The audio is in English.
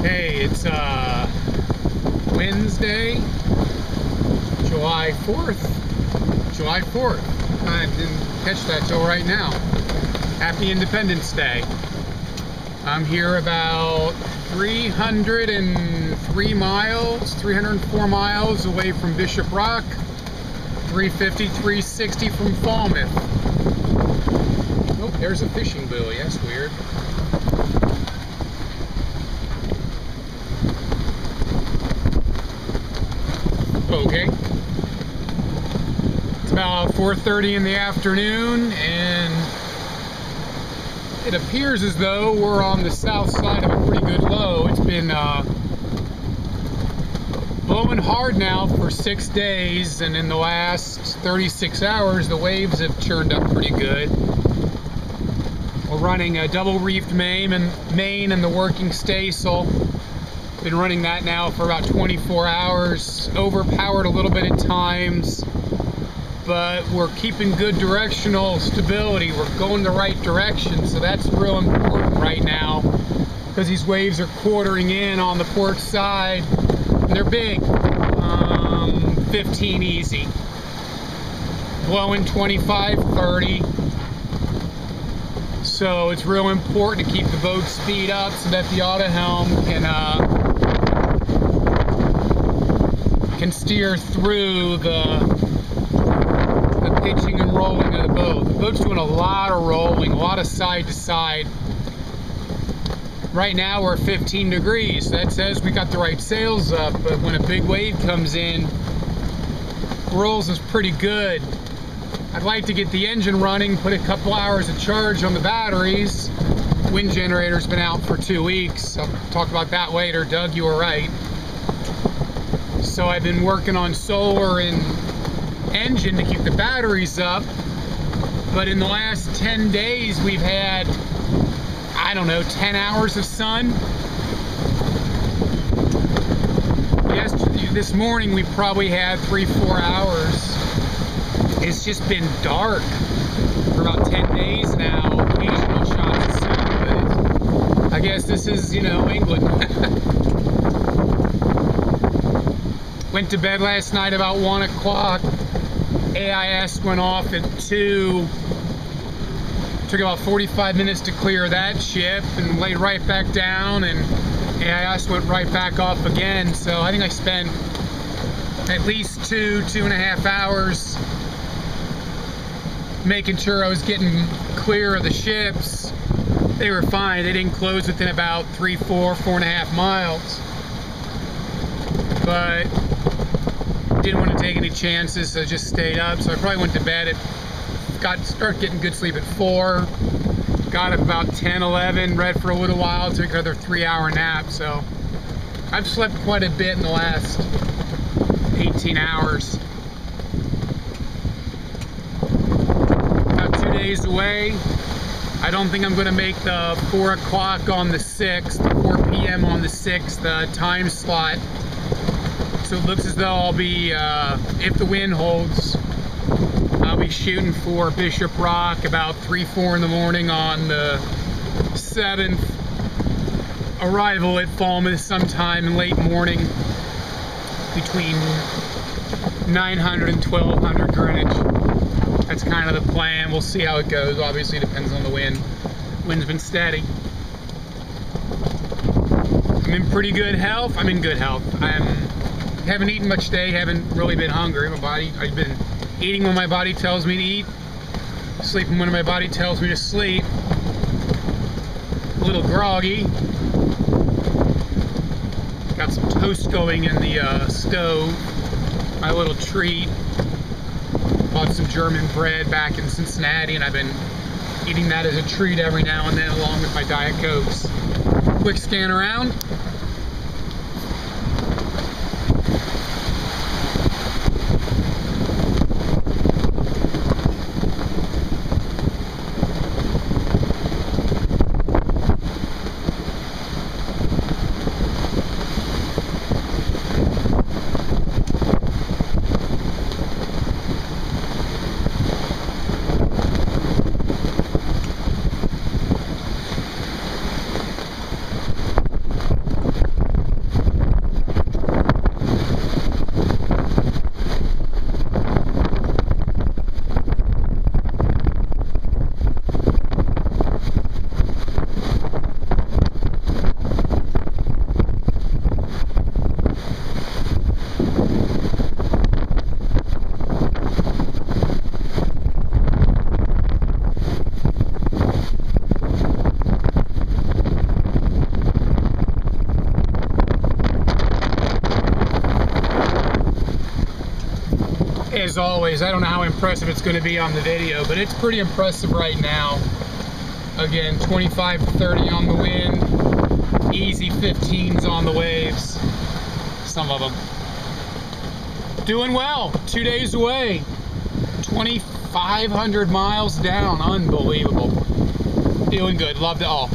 Hey, it's Wednesday, July 4th. July 4th. I didn't catch that till right now. Happy Independence Day. I'm here about 304 miles away from Bishop Rock, 360 from Falmouth. Oh, there's a fishing buoy. That's weird. Okay. It's about 4:30 in the afternoon, and it appears as though we're on the south side of a pretty good low. It's been blowing hard now for 6 days, and in the last 36 hours, the waves have churned up pretty good. We're running a double reefed main and the working staysail. Been running that now for about 24 hours. Overpowered a little bit at times, but we're keeping good directional stability. We're going the right direction, so that's real important right now, because these waves are quartering in on the port side, and they're big. 15 easy. Blowing 25, 30. So it's real important to keep the boat speed up so that the autohelm can steer through the pitching and rolling of the boat. The boat's doing a lot of rolling, a lot of side to side. Right now we're 15 degrees. That says we got the right sails up, but when a big wave comes in, rolls is pretty good. I'd like to get the engine running, put a couple hours of charge on the batteries. Wind generator's been out for 2 weeks. I'll talk about that later. Doug, you were right. So I've been working on solar and engine to keep the batteries up. But in the last 10 days, we've had, I don't know, 10 hours of sun. This morning we probably had 3-4 hours. It's just been dark for about 10 days now. Occasional shots of sun, but I guess this is, England. Went to bed last night about 1 o'clock. AIS went off at 2. Took about 45 minutes to clear that ship and laid right back down, and AIS went right back off again. So I think I spent at least 2.5 hours making sure I was getting clear of the ships. They were fine. They didn't close within about 4.5 miles. But didn't want to take any chances, so I just stayed up. So I probably went to bed at, started getting good sleep at 4. Got up about 10, 11, read for a little while, took another 3-hour nap. So I've slept quite a bit in the last 18 hours. About 2 days away. I don't think I'm going to make the 4 o'clock on the 6th, 4 p.m. on the 6th time slot. So it looks as though I'll be, if the wind holds, I'll be shooting for Bishop Rock about 3-4 in the morning on the 7th. Arrival at Falmouth sometime in late morning between 900 and 1200 Greenwich. That's kind of the plan. We'll see how it goes. Obviously, it depends on the wind. Wind's been steady. I'm in pretty good health. I'm in good health. Haven't eaten much today. Haven't really been hungry. I've been eating when my body tells me to eat, sleeping when my body tells me to sleep. A little groggy. Got some toast going in the stove. My little treat. Bought some German bread back in Cincinnati, and I've been eating that as a treat every now and then along with my Diet Cokes. Quick scan around. as always. I don't know how impressive it's going to be on the video, but it's pretty impressive right now. Again, 25 to 30 on the wind, easy 15s on the waves, some of them. Doing well, 2 days away, 2,500 miles down, unbelievable. Doing good, loved it all.